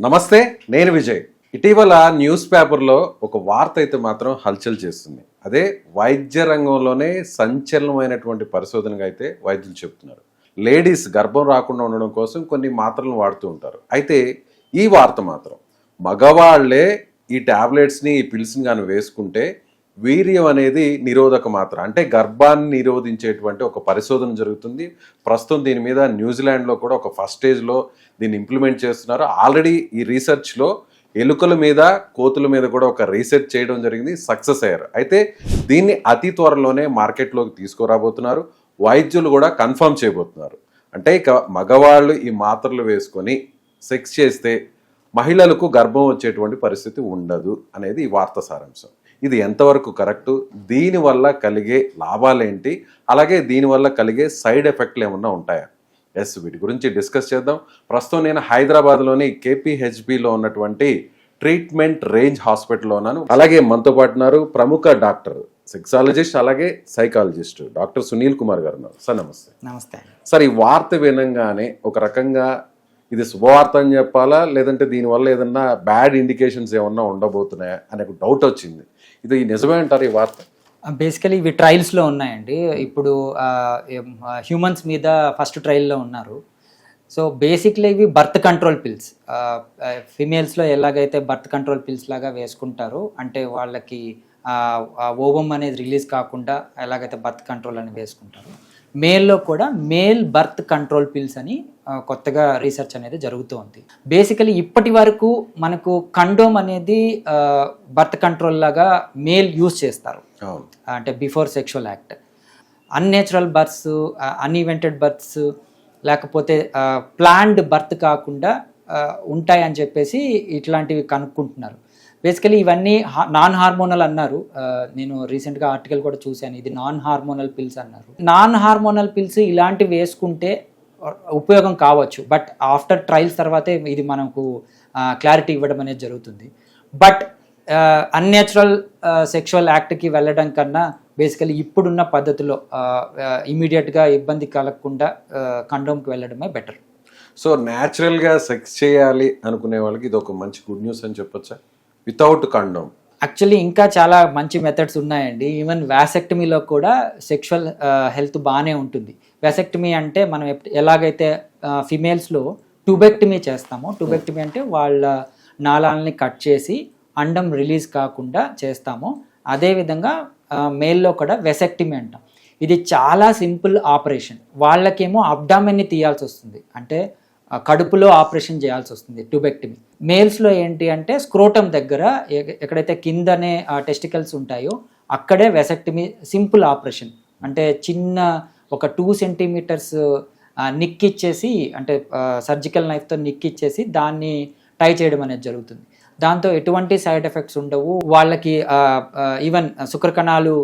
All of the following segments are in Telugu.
నమస్తే, నేను విజయ్. ఇటీవల న్యూస్ పేపర్లో ఒక వార్త అయితే మాత్రం హల్చల్ చేస్తుంది. అదే వైద్య రంగంలోనే సంచలనమైనటువంటి పరిశోధనగా అయితే వైద్యులు చెప్తున్నారు. లేడీస్ గర్భం రాకుండా ఉండడం కోసం కొన్ని మాత్రలను వాడుతూ ఉంటారు. అయితే ఈ వార్త మాత్రం మగవాళ్లే ఈ టాబ్లెట్స్ని ఈ పిల్స్ని కానీ వేసుకుంటే వీర్యం అనేది నిరోధక మాత్ర, అంటే గర్భాన్ని నిరోధించేటువంటి ఒక పరిశోధన జరుగుతుంది. ప్రస్తుతం దీని మీద న్యూజిలాండ్లో కూడా ఒక ఫస్ట్ స్టేజ్లో దీన్ని ఇంప్లిమెంట్ చేస్తున్నారు. ఆల్రెడీ ఈ రీసెర్చ్లో ఎలుకల మీద, కోతుల మీద కూడా ఒక రీసెర్చ్ చేయడం జరిగింది, సక్సెస్ అయ్యారు. అయితే దీన్ని అతి త్వరలోనే మార్కెట్లోకి తీసుకురాబోతున్నారు. వైద్యులు కూడా కన్ఫర్మ్ చేయబోతున్నారు. అంటే ఇక మగవాళ్ళు ఈ మాత్రలు వేసుకొని సెక్స్ చేస్తే మహిళలకు గర్భం వచ్చేటువంటి పరిస్థితి ఉండదు అనేది ఈ వార్త సారాంశం. ఇది ఎంతవరకు కరెక్టు, దీనివల్ల కలిగే లాభాలేంటి, అలాగే దీనివల్ల కలిగే సైడ్ ఎఫెక్ట్లు ఏమన్నా ఉంటాయా? వీటి గురించి డిస్కస్ చేద్దాం. ప్రస్తుతం నేను హైదరాబాద్లోని కేపీహెచ్బిలో ఉన్నటువంటి ట్రీట్మెంట్ రేంజ్ హాస్పిటల్లో ఉన్నాను. అలాగే మనతో పాటు ఉన్నారు ప్రముఖ డాక్టర్, సెక్సాలజిస్ట్, అలాగే సైకాలజిస్ట్ డాక్టర్ సునీల్ కుమార్ గారు ఉన్నారు. సార్ నమస్తే. నమస్తే సార్, ఈ వార్త వినంగానే ఒక రకంగా ఇది శుభవార్త అని చెప్పాలా, లేదంటే దీనివల్ల ఏదన్నా బ్యాడ్ ఇండికేషన్స్ ఏమన్నా ఉండబోతున్నాయా అనే ఒక డౌట్ వచ్చింది. ఇది నిజమే అంటారు ఈ వార్త? బేసికలీ ఇవి ట్రయల్స్లో ఉన్నాయండి. ఇప్పుడు హ్యూమన్స్ మీద ఫస్ట్ ట్రయల్లో ఉన్నారు. సో బేసిక్లీ ఇవి బర్త్ కంట్రోల్ పిల్స్. ఫిమేల్స్లో ఎలాగైతే బర్త్ కంట్రోల్ పిల్స్ లాగా వేసుకుంటారో, అంటే వాళ్ళకి ఓవం అనేది రిలీజ్ కాకుండా ఎలాగైతే బర్త్ కంట్రోల్ అని వేసుకుంటారో, మేల్లో కూడా మేల్ బర్త్ కంట్రోల్ పిల్స్ అని కొత్తగా రీసెర్చ్ అనేది జరుగుతూ ఉంది. బేసికలీ ఇప్పటి వరకు మనకు కండోమ్ అనేది బర్త్ కంట్రోల్ లాగా మేల్ యూజ్ చేస్తారు, అంటే before sexual act. Unnatural births, unevented births, లేకపోతే ప్లాన్డ్ బర్త్ కాకుండా ఉంటాయని చెప్పేసి ఇట్లాంటివి కనుక్కుంటున్నారు. బేసికలీ ఇవన్నీ నాన్ హార్మోనల్ అన్నారు. నేను రీసెంట్గా ఆర్టికల్ కూడా చూశాను, ఇది నాన్ హార్మోనల్ పిల్స్ అన్నారు. నాన్ హార్మోనల్ పిల్స్ ఇలాంటివి వేసుకుంటే ఉపయోగం కావచ్చు, బట్ ఆఫ్టర్ ట్రయల్స్ తర్వాతే ఇది మనకు క్లారిటీ ఇవ్వడం అనేది జరుగుతుంది. బట్ అన్నేచురల్ సెక్షువల్ యాక్ట్కి వెళ్ళడం కన్నా బేసికలీ ఇప్పుడున్న పద్ధతిలో ఇమీడియట్గా ఇబ్బంది కలగకుండా కండోమ్కి వెళ్ళడమే బెటర్. సో న్యాచురల్గా సెక్స్ చేయాలి అనుకునే వాళ్ళకి ఇది ఒక మంచి గుడ్ న్యూస్ అని చెప్పొచ్చా? వితౌట్ కండోమ్ యాక్చువల్లీ ఇంకా చాలా మంచి మెథడ్స్ ఉన్నాయండి. ఈవెన్ వ్యాసెక్టమీలో కూడా సెక్షువల్ హెల్త్ బాగానే ఉంటుంది. వ్యాసెక్టమీ అంటే మనం ఎలాగైతే ఫిమేల్స్లో ట్యూబెక్టమీ చేస్తామో, ట్యూబెక్టమీ అంటే వాళ్ళ నాళాలని కట్ చేసి అండం రిలీజ్ కాకుండా చేస్తామో, అదేవిధంగా మేల్లో కూడా వెసెక్టమీ అంటాం. ఇది చాలా సింపుల్ ఆపరేషన్. వాళ్ళకేమో అబ్డామెన్ని తీయాల్సి వస్తుంది, అంటే కడుపులో ఆపరేషన్ చేయాల్సి వస్తుంది ట్యూబెక్టమీ. మేల్స్లో ఏంటి అంటే స్క్రోటం దగ్గర ఎక్కడైతే కిందనే టెస్టికల్స్ ఉంటాయో అక్కడే వెసెక్టమీ, సింపుల్ ఆపరేషన్. అంటే చిన్న ఒక 2 సెంటీమీటర్స్ నిక్కిచ్చేసి, అంటే సర్జికల్ నైఫ్తో నిక్కిచ్చేసి దాన్ని టై చేయడం అనేది జరుగుతుంది. దాంతో ఎటువంటి సైడ్ ఎఫెక్ట్స్ ఉండవు. వాళ్ళకి ఈవెన్ శుక్రకణాలు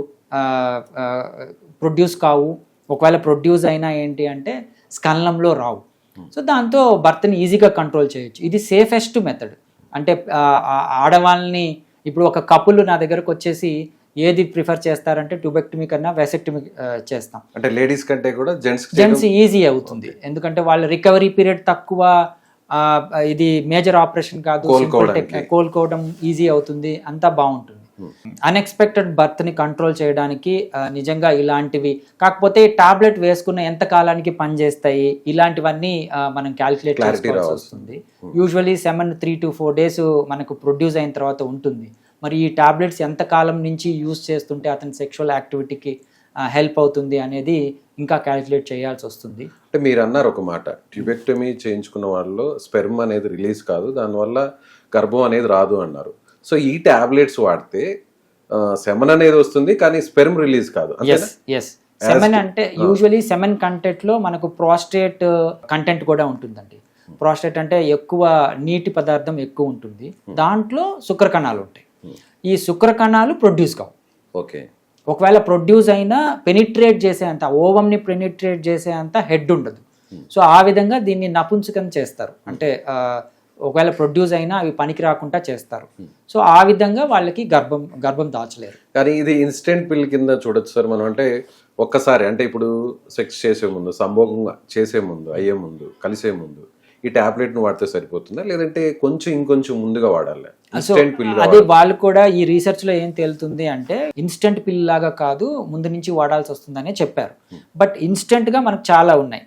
ప్రొడ్యూస్ కావు. ఒకవేళ ప్రొడ్యూస్ అయినా ఏంటి అంటే స్కలనంలో రావు. సో దాంతో బర్త్ని ఈజీగా కంట్రోల్ చేయొచ్చు. ఇది సేఫెస్ట్ మెథడ్. అంటే ఆడవాళ్ళని ఇప్పుడు ఒక కపుల్ నా దగ్గరకు వచ్చేసి ఏది ప్రిఫర్ చేస్తారంటే ట్యూబెక్టమీ కన్నా వెసెక్టమీ చేస్తాం. అంటే లేడీస్ కంటే కూడా జెంట్స్ ఈజీ అవుతుంది, ఎందుకంటే వాళ్ళ రికవరీ పీరియడ్ తక్కువ. ఇది మేజర్ ఆపరేషన్ కాదు, కోలుకోవడం ఈజీ అవుతుంది, అంతా బాగుంటుంది. అన్ఎక్స్పెక్టెడ్ బర్త్ని కంట్రోల్ చేయడానికి నిజంగా ఇలాంటివి, కాకపోతే టాబ్లెట్ వేసుకున్న ఎంత కాలానికి పనిచేస్తాయి ఇలాంటివన్నీ మనం క్యాలిక్యులేట్ చేసుకోవాల్సి వస్తుంది. యూజువలీ 3 to 4 days మనకు ప్రొడ్యూస్ అయిన తర్వాత ఉంటుంది. మరి ఈ టాబ్లెట్స్ ఎంత కాలం నుంచి యూజ్ చేస్తుంటే అతని సెక్షువల్ యాక్టివిటీకి హెల్ప్ అవుతుంది అనేది ఇంకా క్యాలిక్యులేట్ చేయాల్సి వస్తుంది. అంటే మీరు అన్నారు ఒక మాట, ట్యూబెక్టమీ చేయించుకున్న వాళ్ళలో స్పెర్మ్ అనేది రిలీజ్ కాదు, దానివల్ల గర్భం అనేది రాదు అన్నారు. సో ఈ టాబ్లెట్స్ వాడితే సెమన్ అనేది వస్తుంది కానీ స్పెర్మ్ రిలీజ్ కాదు. సెమెన్ అంటే యూజువలీ సెమెన్ కంటెంట్లో మనకు ప్రాస్టేట్ కంటెంట్ కూడా ఉంటుందండి. ప్రాస్టేట్ అంటే ఎక్కువ నీటి పదార్థం ఎక్కువ ఉంటుంది, దాంట్లో శుక్రకణాలు ఉంటాయి. ఈ శుక్రకణాలు ప్రొడ్యూస్ కావు. ఓకే, ఒకవేళ ప్రొడ్యూస్ అయినా పెనిట్రేట్ చేసేంత, ఓవంని పెనిట్రేట్ చేసేంత హెడ్ ఉండదు. సో ఆ విధంగా దీన్ని నపుంసకం చేస్తారు. అంటే ఒకవేళ ప్రొడ్యూస్ అయినా అవి పనికి రాకుండా చేస్తారు. సో ఆ విధంగా వాళ్ళకి గర్భం దాచలేరు. కానీ ఇది ఇన్స్టెంట్ పిల్ కింద చూడొచ్చు సార్ మనం. అంటే ఒక్కసారి, అంటే ఇప్పుడు సెక్స్ చేసే ముందు, సంభోగం చేసే ముందు, అయ్యే ముందు, కలిసే ముందు ఈ టాబ్లెట్ను వాడితే సరిపోతుందా, లేదంటే కొంచెం ఇంకొంచెం ముందుగా వాడాలి? సో ఇన్స్టెంట్ పిల్ అదే వాళ్ళు కూడా ఈ రీసెర్చ్ లో ఏం తేలుతుంది అంటే ఇన్స్టెంట్ పిల్ లాగా కాదు, ముందు నుంచి వాడాల్సి వస్తుందనే చెప్పారు. బట్ ఇన్స్టెంట్ గా మనకు చాలా ఉన్నాయి.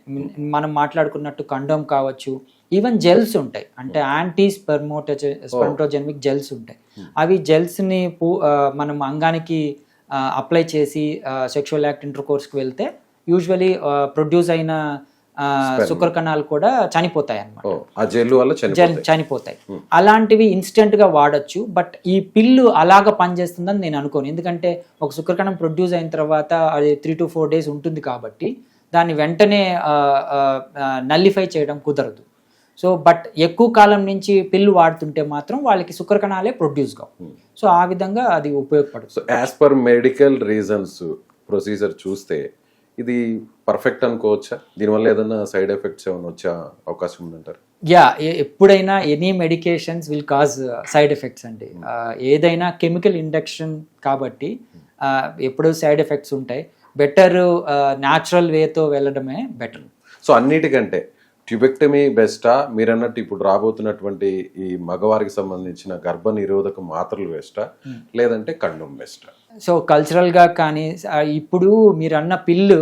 మనం మాట్లాడుకున్నట్టు కండోమ్ కావచ్చు, ఈవెన్ జెల్స్ ఉంటాయి, అంటే యాంటీ స్పెర్మోటోజెనిక్ జెల్స్ ఉంటాయి. అవి జెల్స్ ని మనం అంగానికి అప్లై చేసి సెక్షువల్ యాక్ట్ ఇంటర్ కోర్స్కి వెళ్తే యూజువలీ ప్రొడ్యూస్ అయిన శుక్ర కణాలు కూడా చనిపోతాయి అన్నమాట. ఆ జెల్ వల్ల చనిపోతాయి. అలాంటివి ఇన్స్టెంట్ గా వాడచ్చు. బట్ ఈ పిల్లు అలాగా పనిచేస్తుందని నేను అనుకోను. ఎందుకంటే ఒక శుక్రకణం ప్రొడ్యూస్ అయిన తర్వాత అది 3 to 4 days ఉంటుంది కాబట్టి దాన్ని వెంటనే నల్లిఫై చేయడం కుదరదు. సో బట్ ఎక్కువ కాలం నుంచి పిల్లు వాడుతుంటే మాత్రం వాళ్ళకి శుక్రకణాలే ప్రొడ్యూస్ కావు. సో ఆ విధంగా అది ఉపయోగపడుతుంది. So as per medical reasons procedure చూస్తే ఇది పర్ఫెక్ట్ అనుకోవచ్చా? దీనివల్ల ఏదైనా సైడ్ ఎఫెక్ట్స్ ఏమైనా వచ్చే అవకాశం ఉందంటారు? యా, ఎప్పుడైనా any medications will cause side effects అండి. ఏదైనా కెమికల్ ఇండక్షన్ కాబట్టి ఎప్పుడు సైడ్ ఎఫెక్ట్స్ ఉంటాయి. బెటర్ న్యాచురల్ వేతో వెళ్ళడమే బెటర్. సో అన్నిటికంటే ట్యూబెక్టమీ బెస్టా, మీరు అన్నట్టు ఇప్పుడు రాబోతున్నటువంటి ఈ మగవారికి సంబంధించిన గర్భ నిరోధక మాత్రలు బెస్టా, లేదంటే కండోమ్ బెస్టా? సో కల్చరల్గా కానీ ఇప్పుడు మీరు అన్న పిల్లు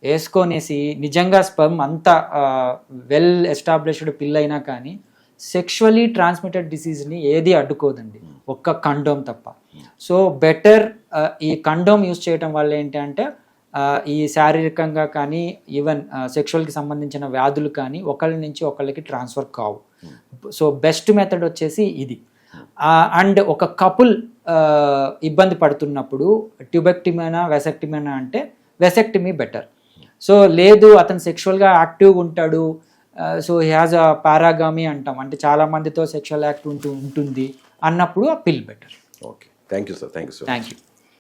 వేసుకొనేసి నిజంగా స్పర్మ్ అంతా వెల్ ఎస్టాబ్లిష్డ్ పిల్ అయినా కానీ సెక్షువలీ ట్రాన్స్మిటెడ్ డిసీజ్ని ఏది అడ్డుకోదండి, ఒక్క కండోమ్ తప్ప. సో బెటర్ ఈ కండోమ్ యూజ్ చేయడం వల్ల ఏంటి అంటే ఈ శారీరకంగా కానీ ఈవెన్ సెక్షువల్కి సంబంధించిన వ్యాధులు కానీ ఒకళ్ళ నుంచి ఒకళ్ళకి ట్రాన్స్ఫర్ కావు. సో బెస్ట్ మెథడ్ వచ్చేసి ఇది. అండ్ ఒక కపుల్ ఇబ్బంది పడుతున్నప్పుడు ట్యూబెక్టమీనా వెసెక్టమీనా అంటే వెసెక్టమీ బెటర్. సో లేదు అతను సెక్షువల్గా యాక్టివ్గా ఉంటాడు, సో హీ హ్యాజ్ అ పారాగామి అంటాం, అంటే చాలా మందితో సెక్షువల్ యాక్ట్ ఉంటుంది అన్నప్పుడు ఆ పిల్ better. Okay, thank you sir. Thank you.